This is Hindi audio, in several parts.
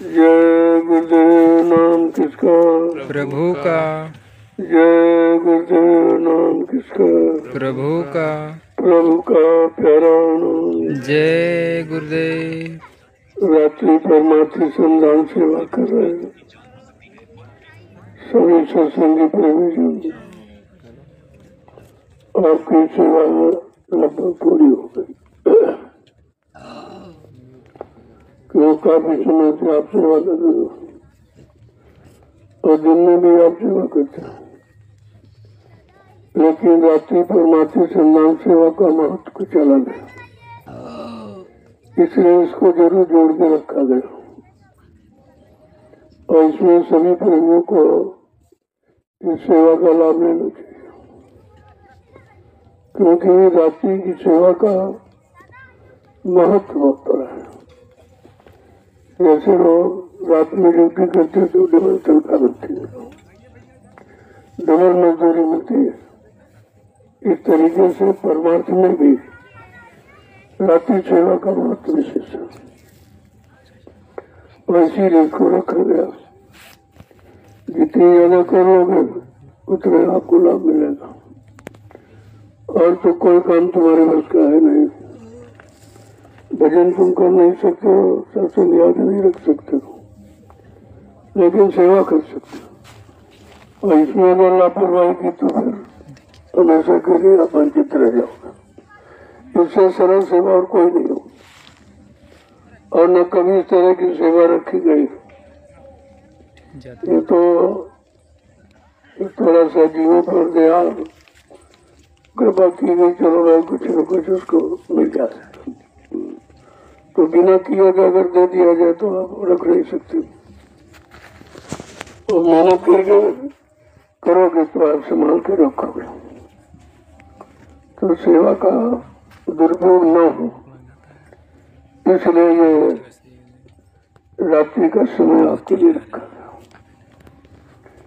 जय गुरुदेव नाम किसका? प्रभु का। जय गुरुदेव नाम किसका? प्रभु का। प्रभु का प्यारा नाम। जय गुरुदेव। रात्रि परमार्थी संधान सेवा कर रहे हैं सभी सत्संगी प्रेमी जन। आपकी सेवा लगभग पूरी हो गई क्यों? काफी समय से आप सेवा कर रहे हो और दिन में भी आप सेवा करते हैं, लेकिन रात्रि परमार्थी संधान सेवा का महत्व कुछ अलग है, इसलिए इसको जरूर जोड़ के रखा गया और इसमें सभी प्रेमियों को इस सेवा का लाभ लेना चाहिए, क्योंकि रात्रि की सेवा का महत्व बहुत बड़ा है। जैसे लोग रात में ड्यूटी करते तो डबल तनख्वाह मिलती है, डबल मजदूरी मिलती है, इस तरीके से परमार्थ में भी रात्रि सेवा का महत्व विशेष है और इसीलिए इसको रखा गया। जितनी ज्यादा करोगे उतने आपको लाभ मिलेगा और तो कोई काम तुम्हारे बस का है नहीं। भजन तुम कर नहीं सकते हो, सत्संग याद नहीं रख सकते हो, लेकिन सेवा कर सकते हो और इसमें अगर लापरवाही की तो फिर हमेशा के लिए अपरिचित रह जाओगे। इससे सरल सेवा और कोई नहीं हो और न कभी इस तरह की सेवा रखी गई। ये तो थोड़ा सा जीवों पर दया कृपा की गई, चलो भाई कुछ न कुछ उसको मिल जाए, तो बिना किए का अगर दे दिया जाए तो आप रख नहीं सकते और मेहनत करके करोगे तो आप संभाल के रखोगे, तो सेवा का दुरुपयोग न हो। इसलिए ये रात्रि का समय आपके लिए रखा गया।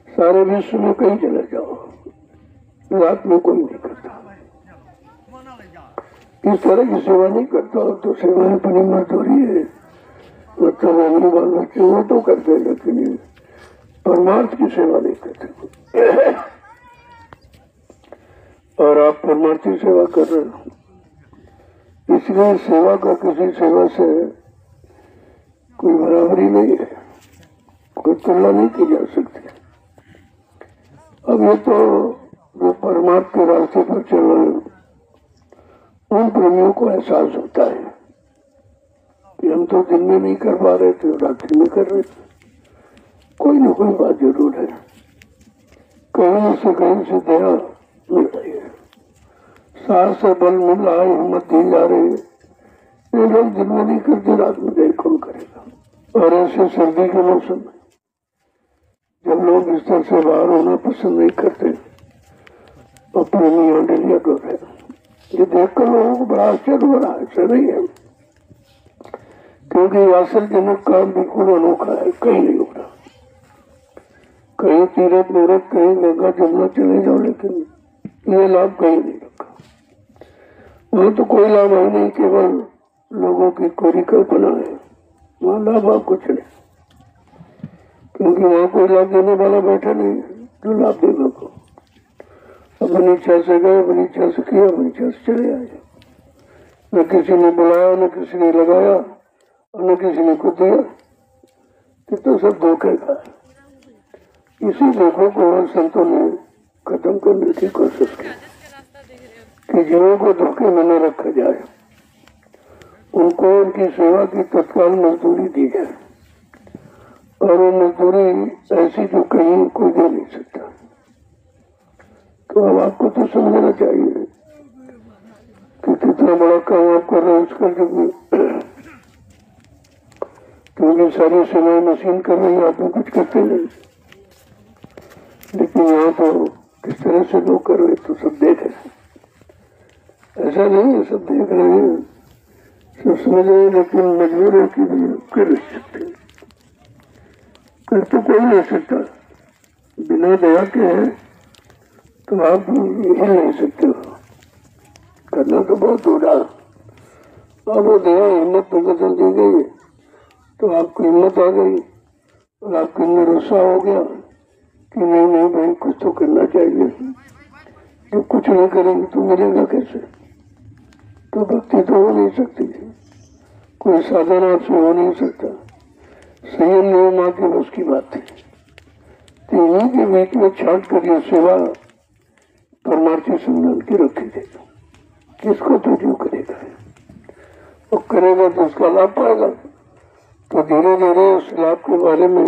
सारे विश्व में कहीं चले जाओ, रात में कोई नहीं करता, इस तरह की सेवा नहीं करता। तो सेवा अपनी मजदूरी है, मतलब रहने वाले बच्चे वो तो करते, लेकिन परमार्थ की सेवा नहीं करते। और आप परमार्थी सेवा कर रहे हो, इसलिए सेवा का किसी सेवा से कोई बराबरी नहीं है, कोई तुलना नहीं की जा सकती। अब ये तो जो परमार्थ के रास्ते पर चल रहे हैं उन प्रेमियों को एहसास होता है कि हम तो दिन में नहीं कर पा रहे थे, रात्रि में कर रहे थे। कोई न कोई बात जरूर है, कहीं से दया मिल रही है, साहस से बल मिल रहा है, हिम्मत दी जा रही है। ये लोग दिन में नहीं करते, रात में देर कौन करेगा। और ऐसे सर्दी के मौसम में जब लोग बिस्तर से बाहर होना पसंद नहीं करते और प्रेमी यहाँ डेलिया कर रहे हैं, ये देखकर लोगों को बड़ा आश्चर्य हो रहा है। ऐसा नहीं है, क्योंकि आश्चर्यजनक काम बिल्कुल अनोखा है, कहीं नहीं हो रहा। कहीं तीरथ मूरत, कहीं गंगा जमुना चले जाओ, लेकिन ये लाभ कहीं नहीं रखा। वहाँ तो कोई लाभ है नहीं, केवल लोगों की कोरी कल्पना है, वहाँ लाभ आप कुछ नहीं, क्योंकि वहाँ कोई लाभ देने वाला बैठा नहीं है जो लाभ देगा को। अपनी इच्छा से गए, अपनी इच्छा से किया, अपनी इच्छा से चले आए। न किसी ने बुलाया, न किसी ने लगाया और न किसी ने कुछ दिया, तो सब धोखे का है। इसी धोखों को संतों ने खत्म करने की कोशिश की कि जीवों को धोखे में न रखा जाए, उनको उनकी सेवा की तत्काल मजदूरी दी जाए और वो मजदूरी ऐसी जो कहीं कोई दे नहीं सकता। तो अब आपको तो समझना चाहिए कि कितना बड़ा काम आप कर रहे हैं इसका जब में, क्योंकि सारी सेवाएं मशीन कर रही है, आप कुछ करते नहीं। लेकिन यहाँ तो किस तरह से लोग कर रहे तो सब देख रहे हैं। ऐसा नहीं है सब देख रहे हैं, सब समझ रहे हैं, लेकिन मजबूर है कि कर नहीं सकते, कर तो कोई नहीं सकता। बिना दया के है तो आप हिल नहीं सकते हो, करना तो बहुत हो रहा। और वो दया हिम्मत बदल दी गई तो आपको हिम्मत आ गई और आपके अंदर उत्साह हो गया कि नहीं नहीं भाई कुछ तो करना चाहिए, जब कुछ नहीं करेंगे तो मिलेगा कैसे। तो भक्ति तो हो नहीं सकती, कोई साधन आपसे हो नहीं सकता, संयम नियम आके बस की बात है। तो इन्हीं के बीच में छाट कर यह सेवा परमार्थी सम्मान की रखी देगा। किसको तो जो करेगा और करेगा तो उसका लाभ पाएगा। तो धीरे धीरे उस लाभ के बारे में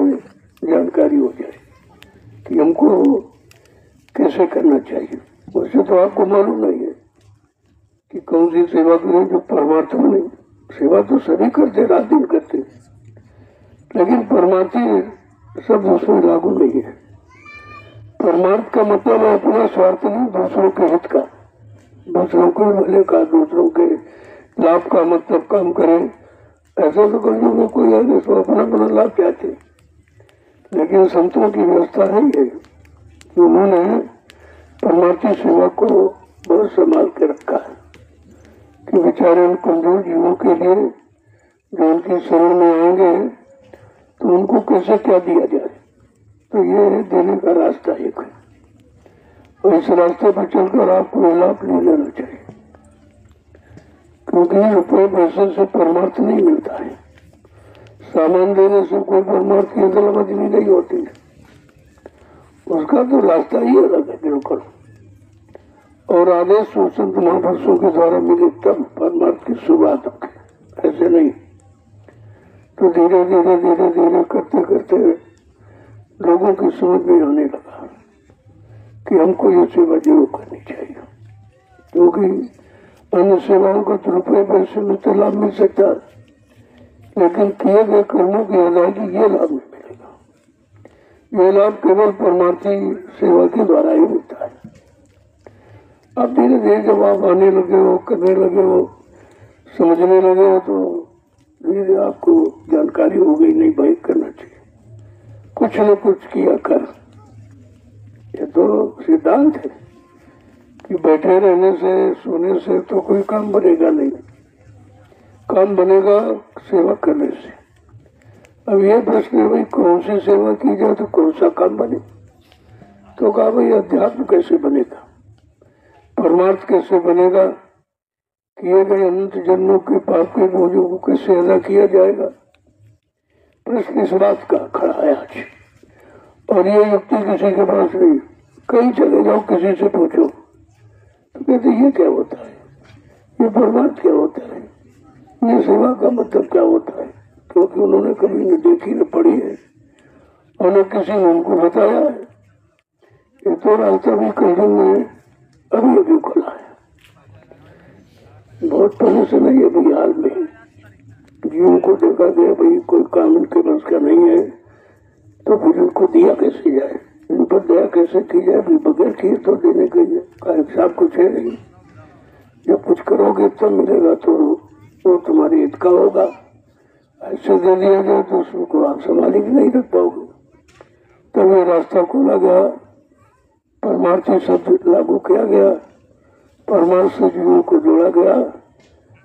जानकारी हो जाए कि हमको कैसे करना चाहिए। वैसे तो आपको मालूम नहीं है कि कौन सी सेवा करें जो परमार्थ बने। सेवा तो सभी करते, रात दिन करते, लेकिन परमार्थी शब्द उसमें लागू नहीं है। परमार्थ का मतलब है अपना स्वार्थ नहीं, दूसरों के हित का, दूसरों के भले का, दूसरों के लाभ का मतलब काम करें। ऐसा तो कलयुग में कोई है जिसको अपना अपना लाभ चाहते, लेकिन संतों की व्यवस्था है ये कि उन्होंने परमार्थी सेवा को बहुत संभाल के रखा है कि बेचारे उन कमजोर जीवों के लिए जो उनकी शरण में आएंगे तो उनको कैसे क्या दिया जाए। तो ये है देने का रास्ता एक है, और इस रास्ते पर चलकर आपको लाभ ले लेना चाहिए, क्योंकि रुपये पैसे से परमार्थ नहीं मिलता है। सामान देने से कोई परमार्थ की अदला बदली नहीं होती है, उसका तो रास्ता ही अलग है बिल्कुल। और आदेश संत महापुरुषों के द्वारा मिले तब परमार्थ की शुरुआत होगी, ऐसे नहीं। तो धीरे धीरे धीरे धीरे करते करते लोगों की समझ में आने लगा कि हमको ये सेवा जरूर करनी चाहिए, क्योंकि अन्य सेवाओं का तो रुपये पैसे में तो लाभ मिल सकता है, लेकिन किए गए कर्मों की अदायगी ये लाभ नहीं मिलेगा। ये लाभ केवल परमार्थी सेवा के द्वारा ही मिलता है। अब धीरे धीरे जब आप आने लगे हो, करने लगे हो, समझने लगे हो, तो धीरे धीरे आपको जानकारी हो गई, नहीं भाई करना चाहिए, कुछ न कुछ किया कर। ये तो सिद्धांत है कि बैठे रहने से, सोने से तो कोई काम बनेगा नहीं, काम बनेगा सेवा करने से। अब ये प्रश्न है भाई कौन सी सेवा की जाए तो कौन सा काम बने। तो कहा भाई अध्यात्म कैसे बनेगा, परमार्थ कैसे बनेगा, किए गए अनंत जन्मों के पाप के बोझों को कैसे अदा किया जाएगा। प्रश्न इस बात का खड़ा है आज, और ये युक्ति किसी के पास नहीं। कहीं चले जाओ, किसी से पूछो तो कहते ये क्या होता है, ये परमार्थ क्या होता है, ये सेवा का मतलब क्या होता है, क्योंकि उन्होंने कभी न देखी न पढ़ी है और न किसी ने उनको बताया है। ये तो रास्ता भी कलयुग में अभी अभी खुला है, बहुत पहले से नहीं, अभी हाल में जीवों को देखा गया भाई कोई काम इनके बस का नहीं है, तो फिर उनको दिया कैसे जाए, इन पर दया कैसे की जाए। बगैर किए तो देने का हिसाब कुछ है नहीं, जब कुछ करोगे तब मिलेगा, तो वो तुम्हारे हित का होगा। ऐसे दे दिया जाए तो उसको आप संभाली भी नहीं रख पाओगे। तब ये रास्ता खोला गया, परमार्थी शब्द लागू किया गया, परमार्थ से जीवों को जोड़ा गया,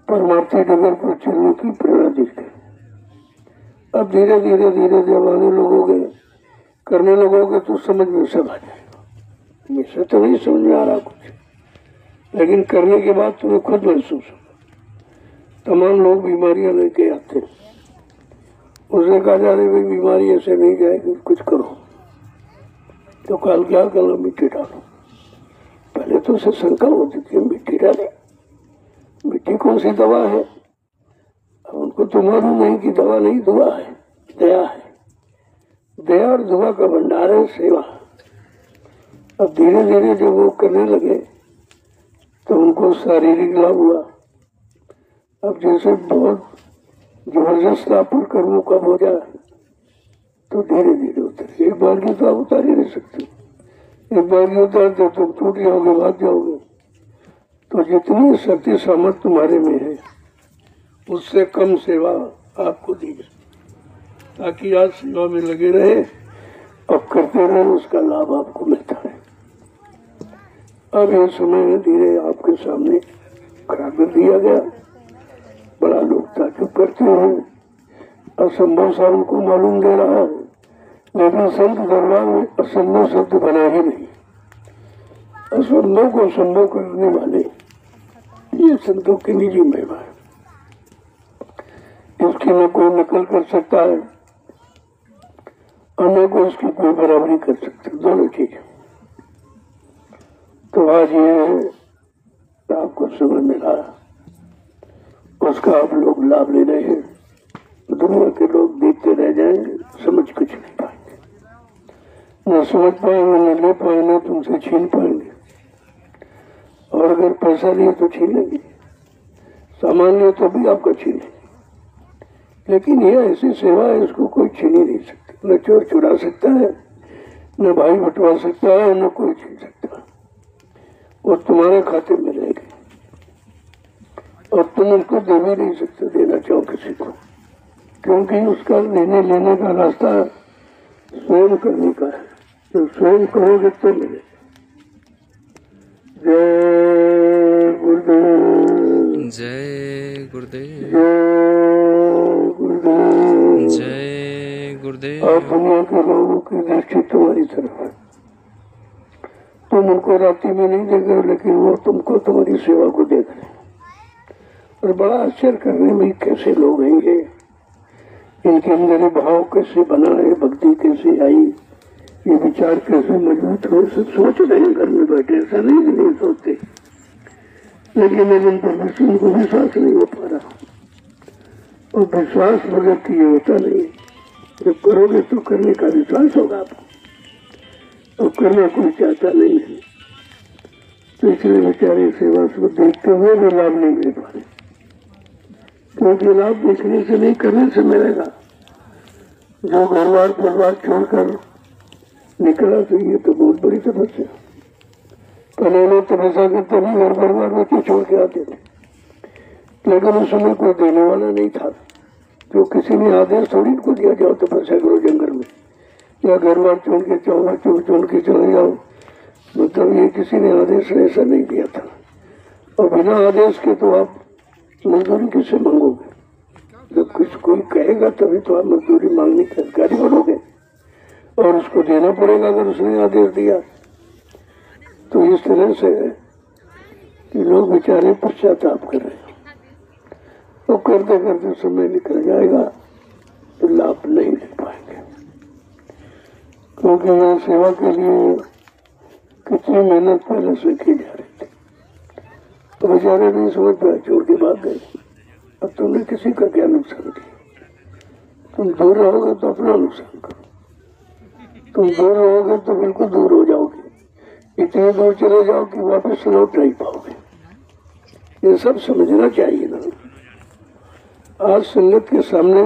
परमार्थी डगर पर चलने की प्रेरणा दी गई। अब धीरे धीरे धीरे जब आने लगोगे, करने लगोगे तो समझ में सब आ जाएगा। मुझे तो नहीं समझ में आ रहा कुछ, लेकिन करने के बाद तुम्हें खुद महसूस होगा। तमाम लोग बीमारियां लेके आते हैं, उसे कहा जा रही भाई बीमारी ऐसे नहीं जाएगी, कुछ करो। तो कल क्या करो, मिट्टी डालो। पहले तो उसे शंका होती थी मिट्टी डाले, मिट्टी कौन सी दवा है। अब उनको तो मालूम नहीं कि दवा नहीं दुआ है, दया है। दया और दुआ का भंडार है सेवा। अब धीरे धीरे जब वो करने लगे तो उनको शारीरिक लाभ हुआ। अब जैसे बहुत जबरदस्त आप पर कर्मों का बोझा है तो धीरे धीरे उतर। एक बार की तो आप उतार ही नहीं सकते, एक बार की उतारते तुम टूट जाओगे, भाग जाओगे। तो जितनी शक्ति सामर्थ्य तुम्हारे में है उससे कम सेवा आपको दी जाए, ताकि आज सेवा में लगे रहे, अब करते रहे, उसका लाभ आपको मिलता है। अब यह समय धीरे आपके सामने खड़ा कर दिया गया। बड़ा लोग ताजुब करते हैं असंभव सा उनको मालूम दे रहा है, लेकिन संत दरबार में असंभव शब्द बना ही नहीं। असंभव को संभव करने वाले ये संतों की निजी महिमा है। इसकी न कोई नकल कर सकता है और न कोई इसकी कोई बराबरी कर सकता, दोनों चीजें। तो आज ये आपको समझ मिला, उसका आप लोग लाभ ले रहे हैं। दुनिया के लोग देखते रह जाएंगे, समझ कुछ नहीं पाएंगे, न समझ पाएंगे, न ले पाएंगे, तुमसे छीन पाएंगे। और अगर पैसा लिए तो छीन लेंगे, सामान लिए तो भी आपका छीन लेंगे। लेकिन ये ऐसी सेवा है, इसको कोई छीन ही नहीं सकता। न चोर चुरा सकता है, न भाई बंटवा सकता है, न कोई छीन सकता है। वो तुम्हारे खाते में रहेगी और तुम उनको दे भी नहीं सकते, देना चाहो किसी को, क्योंकि उसका लेने का रास्ता स्वयं करने का है। तो स्वयं करोगे तो मिलेगा। जय गुरुदेव, जय गुरुदेव, जय गुरुदेव, जय गुरुदेव। और दुनिया के लोगों की दृष्टि तुम्हारी तरफ है। तुम उनको रात्रि में नहीं देख रहे, लेकिन वो तुमको तुम्हारी सेवा को देख रहे हैं। और बड़ा आश्चर्य करने में कैसे लोग हैं ये, इनके अंदर ये भाव कैसे बना है, भक्ति कैसे आई, ये विचार कैसे मजबूत हो, सब सोच रहे हैं घर में बैठे। ऐसा नहीं कि नहीं सोचते, लेकिन उन पर उनको विश्वास नहीं हो पा रहा। और विश्वास बगैर किए होता नहीं। जब करोगे तो करने का विश्वास होगा आपको, और करना कोई चाहता नहीं है। तो इसलिए बेचारे सेवा को देखते हुए भी लाभ नहीं ले पा रहे, क्योंकि लाभ देखने से नहीं, करने से मिलेगा। जो घर बार परिवार छोड़कर निकला, तो ये तो बहुत बड़ी तपस्या। पहले लोग तपस्या करते नहीं, घर परिवार बच्चे छोड़ के आते थे, लेकिन उस समय कोई देने वाला नहीं था। जो किसी ने आदेश थोड़ी को दिया, जाओ तपस्या करो जंगल में, या घर बार छोड़ के छोड़ के चले जाओ। मतलब ये किसी ने आदेश ऐसा नहीं दिया था। और बिना आदेश के तो आप मजदूरी किससे मांगोगे? जब कुछ कोई कहेगा तभी तो आप मजदूरी मांगने के अधिकारी बनोगे, और उसको देना पड़ेगा अगर उसने आदेश दिया। तो इस तरह से कि लोग बेचारे पश्चाताप कर रहे हैं, तो करते करते समय निकल जाएगा तो लाभ नहीं ले पाएंगे। क्योंकि यहाँ सेवा के लिए कितनी मेहनत पहले से की जा रही थी, तो बेचारे नहीं समझ पाए, छोड़ के भाग गए। अब तुमने किसी का क्या नुकसान किया? तुम दूर रहोगे तो अपना नुकसान करो, तुम दूर रहोगे तो बिल्कुल दूर हो जाओगे, इतने दूर चले जाओ कि वापस लौट नहीं पाओगे। ये सब समझना चाहिए ना। आज संगत के सामने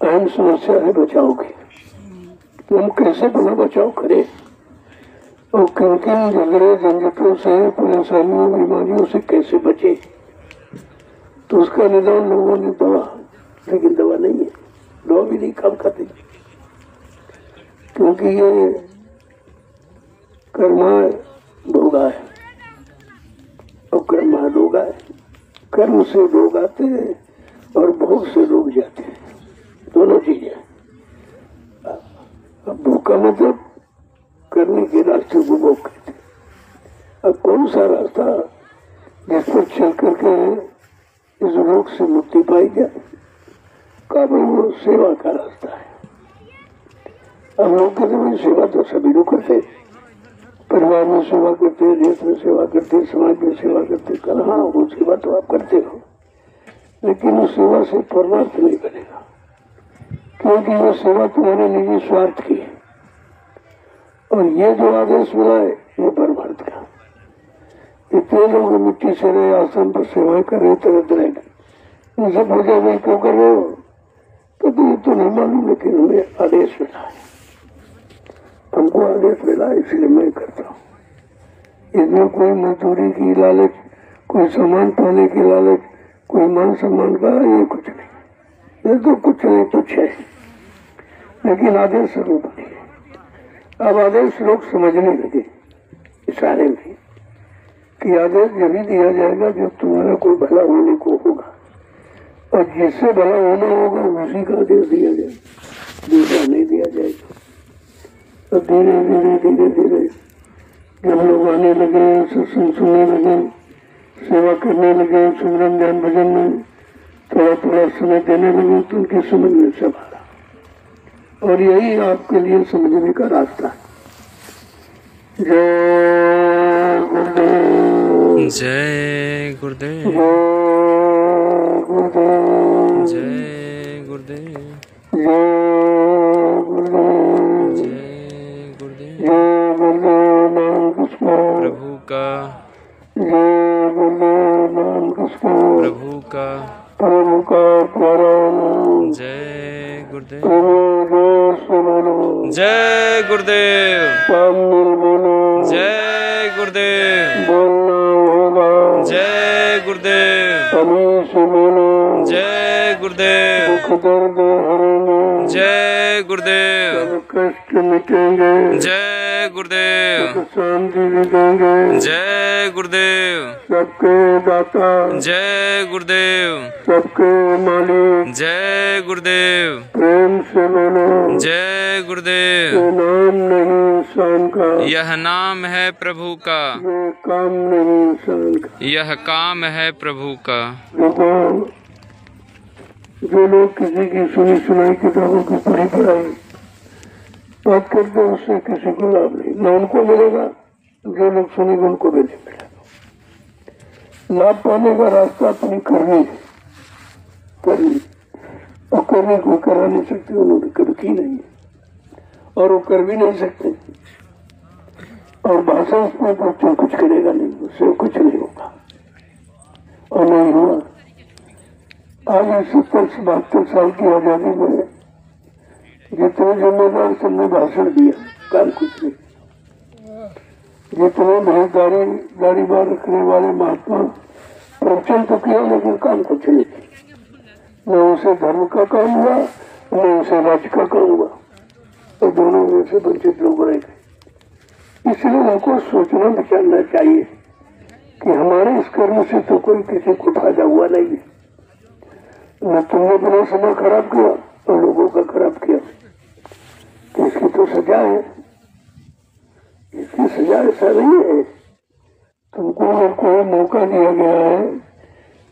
अहम समस्या है बचाव की। तो हम कैसे बना बचाव करें, और किन किन झगड़े झंझटों से, परेशानियों, बीमारियों से कैसे बचे। तो उसका निदान लोगों ने दवा, लेकिन दवा नहीं है, दवा भी नहीं काम करती, क्योंकि ये कर्मा भोगा है और कर्मा रोगा है। कर्म से लोग आते हैं और भोग से लोग जाते हैं, दोनों चीजें। अब भोग का मतलब करने के रास्ते को भोग कहते हैं। अब कौन सा रास्ता जिस पर चल करके इस रोग से मुक्ति पाई जाए, का वो सेवा का रास्ता है। अब लोग कहते हैं सेवा तो सभी लोग करते, परिवार में सेवा करते, देश में सेवा करते, समाज में सेवा करते। कल हाँ, वो सेवा तो आप करते हो, लेकिन उस सेवा से परमार्थ नहीं बनेगा, क्योंकि वो सेवा तुम्हारे निजी स्वार्थ की है। और ये जो आदेश मिला है ये परमार्थ का। इतने लोग मिट्टी से रहे, आश्रम पर सेवाएं कर रहे, तरह तरह की, उनसे पूछा भाई क्यों कर रहे हो? तो ये तो नहीं मालूम, लेकिन हमें आदेश मिला है, हमको आदेश मिला, इसलिए मैं करता हूँ। इसमें कोई मजदूरी की लालच, कोई सामान पाने की लालच, कोई मान सम्मान का, ये कुछ नहीं। ये तो कुछ नहीं, तुच्छ है, लेकिन आदेश स्वरूप नहीं है। अब आदेश लोग समझने लगे इशारे में कि आदेश जब ही दिया जाएगा जब तुम्हारा कोई भला होने को होगा, और जिससे भला होना होगा उसी का आदेश दिया जाए, दूसरा नहीं दिया जाएगा। तो धीरे धीरे धीरे धीरे जब लोग आने लगे, सत्संग सुनने लगे, सेवा करने लगे, सुमरन ध्यान भजन में थोड़ा थोड़ा समय देने लगे, तो उनकी समझ में सब आ रहा। और यही आपके लिए समझने का रास्ता है। जय गुरुदेव, जय गुरुदेव, जय गुरुदेव, जय गुरुदेव, जय गुरुदेव, जय गुरुदेव। जय गुरुदेव नाम किसका, प्रभु का, जय गुरुदेव नाम किसका, प्रभु का, प्रभु का प्यारा नाम। जय गुरुदेव, जोर से बोलो, जय गुरुदेव, सामने बोलो, जय गुरुदेव, बोलना होगा, जय गुरुदेव, अभी से बोलो, जय गुरुदेव, दुख दर्द हरेंगे, जय गुरुदेव, सब कष्ट मिटेंगे, जय गुरुदेव, सुख शांति मिलेंगे, जय गुरुदेव, सबके दाता, जय गुरुदेव, सबके मालिक, जय गुरुदेव, प्रेम से बोलो, जय गुरुदेव। ये नाम नहीं इंसान का, यह नाम है प्रभु का, ये काम नहीं इंसान का। यह काम है प्रभु का। देखो, जो लोग किसी की सुनी सुनाई किताबों की पढ़ी पढ़ाई बात करते हैं, उससे किसी को लाभ नहीं, न उनको मिलेगा, जो लोग सुनेंगे उनको भी नहीं मिलेगा। लाभ पाने का रास्ता अपनी करनी है, करनी, और करने को करा नहीं सकते, उन्होंने कभी की नहीं और वो कर भी नहीं सकते। और भाषा उसमें बच्चों कुछ करेगा नहीं, उससे कुछ नहीं होगा और नहीं हुआ। आज 70-72 साल की आजादी में जितने जिम्मेदार सबने भाषण दिया, काम कुछ नहीं। जितने दाढ़ी बार रखने वाले महात्मा प्रवचन तो किया, लेकिन काम कुछ नहीं। न उसे धर्म का काम हुआ, न उसे राज्य का काम हुआ, और दोनों में से वंचित लोग रह गए। इसलिए हमको सोचना विचारना चाहिए कि हमारे इस कर्म से तो कोई किसी को फायदा हुआ नहीं है। न तुमने अपना समय खराब किया और लोगों का खराब किया, तो इसकी तो सजा है। इसकी सजा ऐसा नहीं है। तुमको अगर कोई मौका दिया गया है,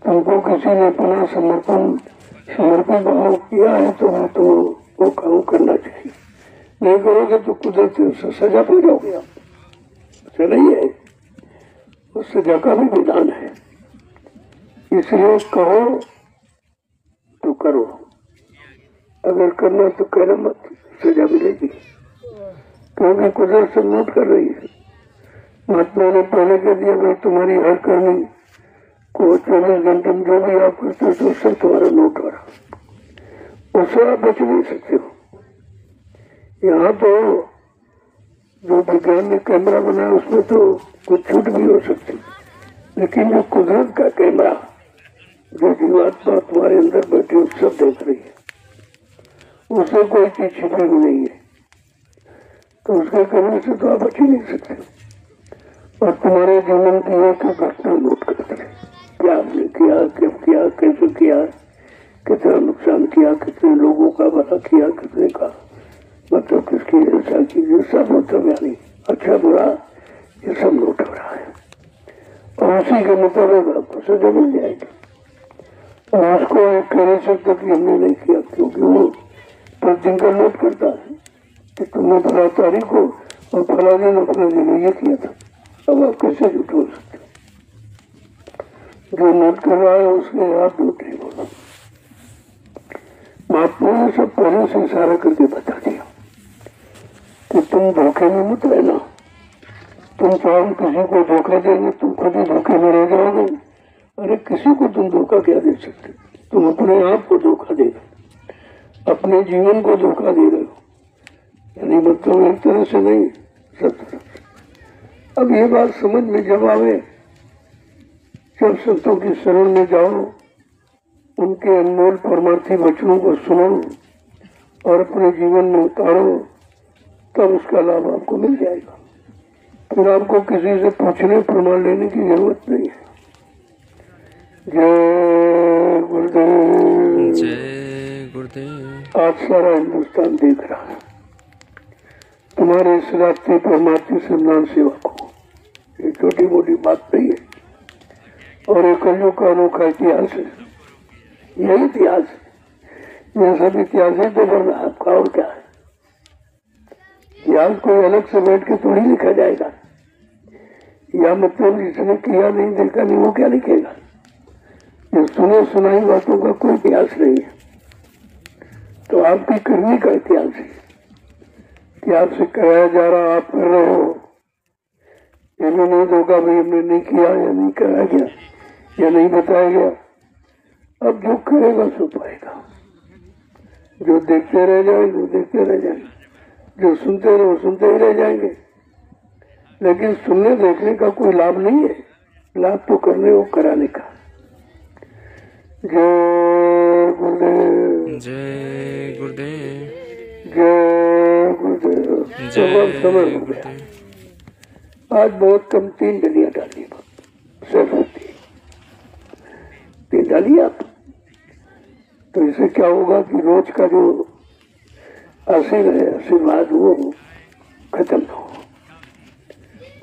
तुमको किसी ने अपना समर्पण भाव किया है, तो वो काम करना चाहिए। नहीं करोगे तो कुदरती उससे सजा पा जाओगे आप। ऐसा नहीं है, उस सजा का भी विधान है। इसलिए कहो तो करो, अगर करना तो कहना मत, सजा मिलेगी, क्योंकि कुदरत सब नोट कर रही है। महात्मा ने पहले कह दिया, भाई तुम्हारी हर करनी को 24 घंटे में जो भी आप करते हो तो सब तुम्हारा नोट हो रहा, उससे आप बच नहीं सकते हो। यहाँ तो जो विज्ञान ने कैमरा बनाया उसमें तो कुछ छूट भी हो सकती, लेकिन जो कुदरत का कैमरा, जो जीवात्मा तुम्हारे अंदर बैठी है सब देख रही है, उससे कोई चीज छिपी भी नहीं है, तो उसके करने से तो आप बच ही नहीं सकते। और तुम्हारे जीवन की एक घटना नोट करते हैं, क्या आपने किया, कब किया, कैसे किया, कितना नुकसान किया, कितने लोगों का भला किया, कितने का मतलब किसकी ऐसा की, ये सब मतलब यानी अच्छा बुरा ये सब नोट हो रहा है, और उसी के मुताबिक आपको सजा मिल जाएगी। और उसको एक कह नहीं सकता कि हमने नहीं किया, क्योंकि वो प्रतिदिन का नोट करता है कि तुमने फला तारीख को और फला दिन अपने दिन ये किया था। अब आप कैसे झूठ हो सकते? जो नोट कर रहा है उसके आप झूठ नहीं बोला। महात्मा ने सब पहले से इशारा करके बता दिया कि तुम धोखे में मत रहना। तुम चाहो किसी को धोखा देंगे, तुम खुद ही धोखे में रह जाओगे। अरे किसी को तुम धोखा क्या दे सकते? तुम अपने आप को धोखा दे रहे, अपने जीवन को धोखा दे रहे हो। यानी मतलब एक तरह से नहीं, सब तरह से। अब ये बात समझ में जब आवे, जब संतों की शरण में जाओ, उनके अनमोल परमार्थी वचनों को सुनो और अपने जीवन में उतारो, तब उसका लाभ आपको मिल जाएगा। फिर आपको किसी से पूछने प्रमाण लेने की जरूरत नहीं है। जय गुरुदेव। जय गुरुदेव। आज सारा हिंदुस्तान देख रहा है तुम्हारे इस रास्ते पर मातृ सम्मान सेवा को। ये छोटी मोटी बात नहीं है और एक कलयुग का अनोखा इतिहास है। यही इतिहास है, यह सब इतिहास है तो वरना आपका और क्या है। इतिहास कोई अलग से बैठ के थोड़ी लिखा जाएगा, या मतलब जिसने किया नहीं देखा नहीं वो क्या लिखेगा। ये सुने सुनाई बातों का कोई इतिहास नहीं है, तो आपकी करने का इतिहास है कि आपसे कराया जा रहा, आप कर रहे हो। इन्हें नहीं होगा भाई हमने नहीं किया या नहीं कराया गया या नहीं बताया गया। अब जो करेगा सो पाएगा। जो देखते रह जाएंगे वो देखते रह जाएंगे, जो सुनते रहे वो सुनते ही रह जाएंगे। लेकिन सुनने देखने का कोई लाभ नहीं है, लाभ तो करने और कराने का। जय गुरुदेव। जय गुरुदेव। जय गुरुदेव। जय समय हो गया। आज बहुत कम 3 डलियां डाली, सिर्फ 3 डाली आप। तो इससे क्या होगा कि रोज का जो आशीर्वाद वो खत्म ना हो।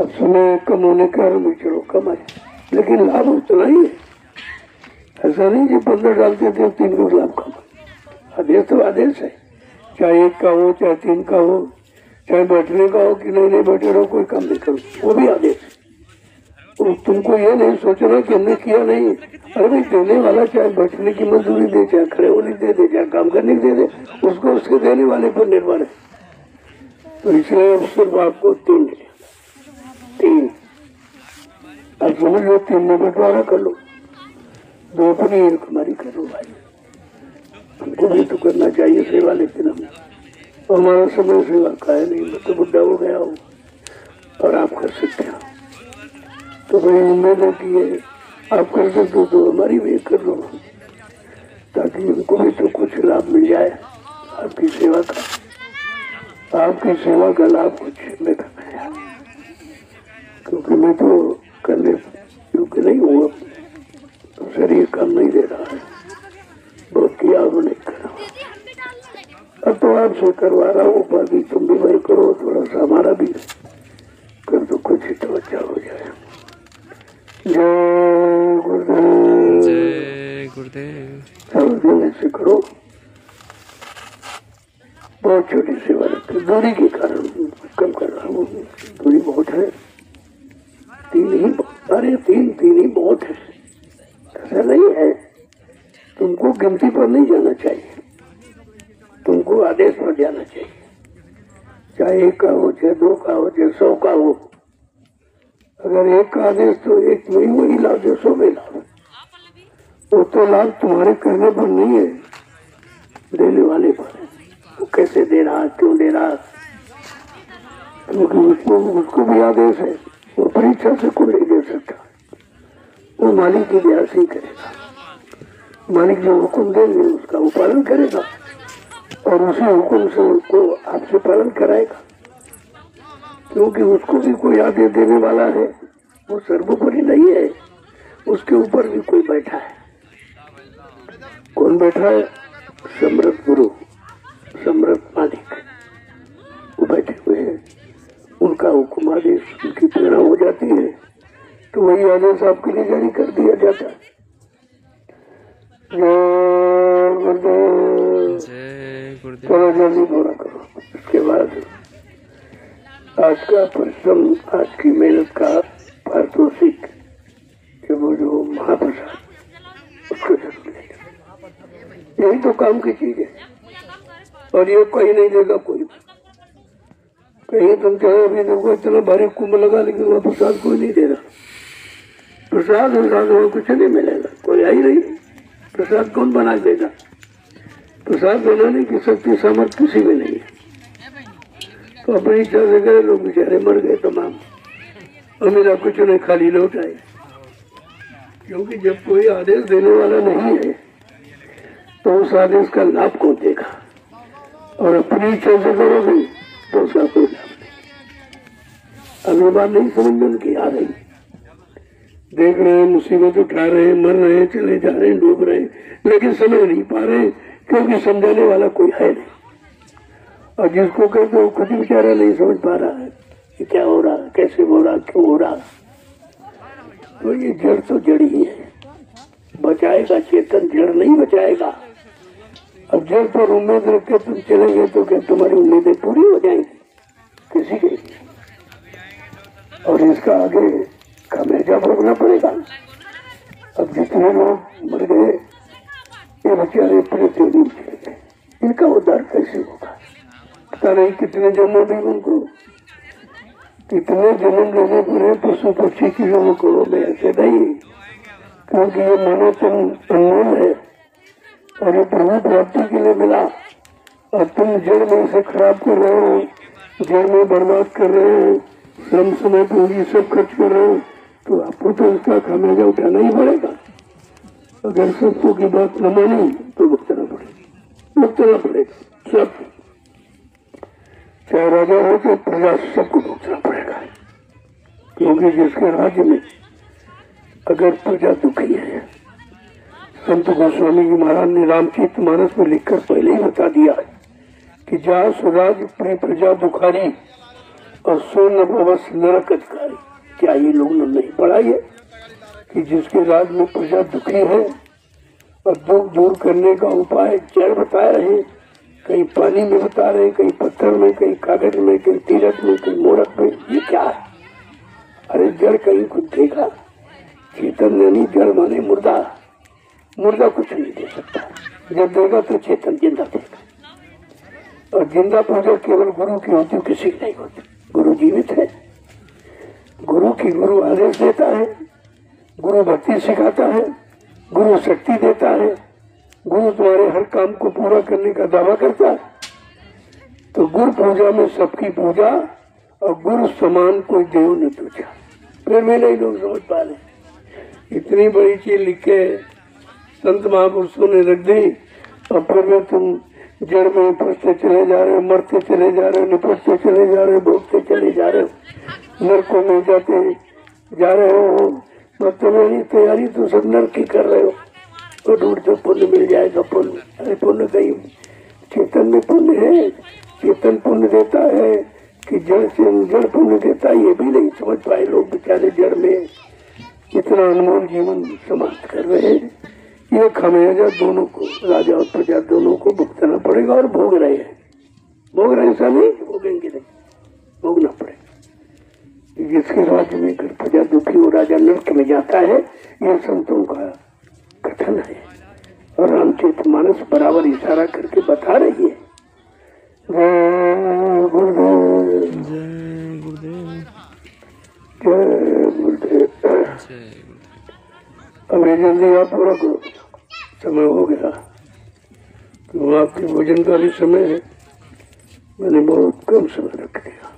अब समय कम होने के कारण भी चलो कम आए, लेकिन लाभ उतना ही है। ऐसा नहीं कि 15 डालते थे 3 को लाभ कम। आदेश तो आदेश है, चाहे 1 का हो चाहे 3 का हो, चाहे बैठने का हो कि नहीं बैठे रहो कोई काम नहीं करो, वो भी आदेश है। तो तुमको ये नहीं सोचना कि हमने किया नहीं। अरे भाई देने वाला चाहे बैठने की मजदूरी दे, चाहे खड़े होने दे, चाहे काम करने की दे, उसको उसके देने वाले पर निर्भर है। तो इसलिए अब सिर्फ आपको 3 अब समझ लो 3 में बंटवारा कर लो, 2 अपनी 1 हमारी कर लो। भाई हमको भी तो करना चाहिए सेवा, लेकिन हम हमारा समय सेवा का है नहीं। मैं तो बुढ़ा हो गया हूँ और आप कर सकते हो, तो भाई उम्मीद है कि आप कर सकते हो तो हमारी भी कर लो, ताकि उनको भी तो कुछ लाभ मिल जाए आपकी सेवा का। आपकी सेवा का लाभ कुछ मैं करना है, क्योंकि मैं तो करने क्योंकि नहीं हुआ, तो शरीर काम नहीं दे रहा है, बहुत किया अब नहीं कर रहा। अब तो आपसे करवा रहा हूँ, बाकी तुम भी वही करो, थोड़ा सा हमारा भी कर दो, कुछ ही तो अच्छा हो जाए। जय गुरुदेव। जय गुरुदेव। सब दिन से करो, बहुत छोटी सेवा रखते, दूरी के कारण कम कर रहा हूँ, दूरी बहुत है। 3 ही, अरे 3 ही बहुत है, ऐसा नहीं है। तुमको गिनती पर नहीं जाना चाहिए, तुमको आदेश पर जाना चाहिए। चाहे 1 का हो, चाहे 2 का हो, चाहे 100 का हो। अगर 1 का आदेश तो 1 में ही वही लाभ जो 100 में लाभ। वो तो लाभ तुम्हारे करने पर नहीं है, देने वाले पर है। वो कैसे दे रहा, क्यों दे रहा, क्योंकि उसको भी आदेश है। वो परीक्षा से कोई नहीं दे सकता, वो मालिक की दया से ही करेगा। मालिक जो हुक्म देंगे उसका वो पालन करेगा और उसी हुक्म से उसको आपसे पालन कराएगा, क्योंकि उसको भी कोई आदेश देने वाला है। वो सर्वोपरि नहीं है, उसके ऊपर भी कोई बैठा है। कौन बैठा है? समर्थ गुरु, समर्थ मालिक, वो बैठे हुए हैं। उनका हुक्म आदेश उनकी प्रेरणा हो जाती है, तो वही आदेश आपके लिए जारी कर दिया जाता है। जय गुरुदेव। चलो जल्दी पूरा करो। इसके बाद आज का परिश्रम, आज की मेहनत का पारितोषिक, वो जो महाप्रसाद, उसको जरूर लेगा। यही तो काम की चीज है, और ये कहीं नहीं देगा कोई। कहीं तुम चाहे अभी देखो इतना भारी कुंभ लगा, लेकिन वह प्रसाद कोई नहीं दे रहा। प्रसाद कुछ नहीं मिलेगा, कोई आई नहीं। प्रसाद कौन बना देगा? प्रसाद बनाने की शक्ति सामर्थ्य किसी में नहीं है। तो अपनी इच्छा से गए लोग, बेचारे मर गए तमाम, और मेरा कुछ नहीं, खाली लौट आए। क्योंकि जब कोई आदेश देने वाला नहीं है तो उस आदेश का लाभ कौन देगा? और अपनी इच्छा से करोगे तो उसका कोई लाभ नहीं। अगली बार नहीं समझ में उनकी आ रही, देख रहे हैं, मुसीबत उठा रहे हैं, मर रहे हैं, चले जा रहे हैं, डूब रहे हैं, लेकिन समझ नहीं पा रहे क्योंकि समझाने वाला कोई है नहीं। और जिसको कहते वो खुद बेचारा नहीं समझ पा रहा है कि क्या हो रहा, कैसे हो रहा, क्यों हो रहा। तो ये जड़ तो जड़ ही है, बचाएगा चेतन, जड़ नहीं बचाएगा। अब जड़ पर उम्मीद रख के तुम चले गए तो क्या तुम्हारी उम्मीदें पूरी हो जाएंगी? किसी के। और इसका आगे खामियाजा भोगना पड़ेगा। अब जितने लोग मर गए ये बेचारे प्रेत नहीं चले गए, इनका उद्धार कैसे होगा? पता नहीं कितने जन्म भी उनको, कितने जन्म लेने पड़े पशु पक्षी की लोगों में, ऐसे नहीं, क्योंकि ये मानो तुम अनमोल है और ये प्रभु प्राप्ति के लिए मिला और तुम जड़ में इसे खराब कर रहे हो, जड़ में बर्बाद कर रहे हो, श्रम समय पूंजी सब खर्च कर रहे हो, तो आपको तो इसका खामियाजा उठाना ही पड़ेगा। अगर सबको की बात न मानी तो भुगतना पड़ेगा, भुगतना पड़ेगा सब, चाहे राजा हो चाहे प्रजा, सबको भुगतना पड़ेगा। क्योंकि जिसके राज्य में अगर प्रजा दुखी है, संत गोस्वामी जी महाराज ने रामचरित मानस में लिखकर पहले ही बता दिया है कि जा सुराज प्रिय प्रजा दुखारी और सो नवस नरक अधिकारी। क्या ये लोग नहीं पढ़ा है कि जिसके राज में प्रजा दुखी है और दुख दूर करने का उपाय जड़ बता रहे हैं, कहीं पानी में बता रहे हैं, कहीं पत्थर में, कहीं कागज में, कहीं तीरथ में, कहीं मोरक में। ये क्या है? अरे जड़ कहीं खुद देगा, चेतन नहीं, जड़ माने मुर्दा, मुर्दा कुछ नहीं दे सकता, जब देगा तो चेतन जिंदा देगा। और जिंदा पूजा केवल गुरु की होती, किसी की नहीं होती। गुरु जीवित है, गुरु की गुरु आदेश देता है, गुरु भक्ति सिखाता है, गुरु शक्ति देता है, गुरु तुम्हारे हर काम को पूरा करने का दावा करता है। तो गुरु पूजा में सबकी पूजा और गुरु समान कोई देव न दूजा। फिर भी नहीं लोग समझ पा रहे, इतनी बड़ी चीज लिखे संत महापुरुषों ने रख दी और फिर में तुम जड़ में उपजते चले जा रहे हो, मरते चले जा रहे हो, निपटते चले जा रहे हो, भोगते चले जा रहे हो, नरकों में जाते जा रहे हो। मतलब मेरी तैयारी तो सब नरक की कर रहे हो, तो ढूंढते पुण्य मिल जाएगा। पुण्य, अरे पुण्य कहीं चेतन में पुण्य है, चेतन पुण्य देता है कि जड़ से जड़ पुण्य देता है, ये भी नहीं समझ पाए लोग। बेचारे जड़ में इतना अनमोल जीवन समाप्त कर रहे हैं। ये खामियाजा दोनों को, राजा और प्रजा दोनों को भुगतना पड़ेगा और भोग रहे हैं, भोग रहे, ऐसा नहीं भोगेंगे नहीं, भोगना पड़ेगा। जिसके राज्य में कर प्रजा दुखी हो, राजा नरक में जाता है, यह संतों का कथन है। और रामचरित मानस बराबर इशारा करके बता रही है। जय गुरुदेव, जय गुरुदेव, जय गुरुदेव। अब ये जल्दी आप पूरा करो, समय हो गया। तो आपके भोजन का भी समय है, मैंने बहुत कम समय रख दिया।